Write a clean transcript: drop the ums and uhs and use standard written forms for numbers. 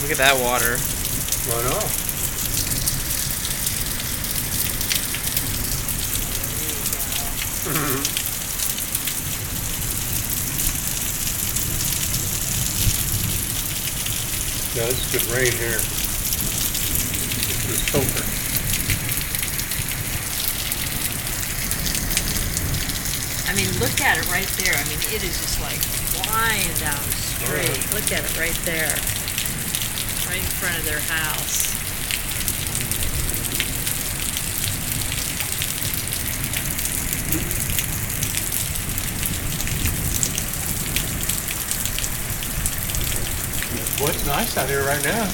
Look at that water. I know. Yeah, this is good rain here. It's soaker. I mean, look at it right there. I mean, it is just like flying down the street. Look at it right there. Right in front of their house. Well, it's nice out here right now.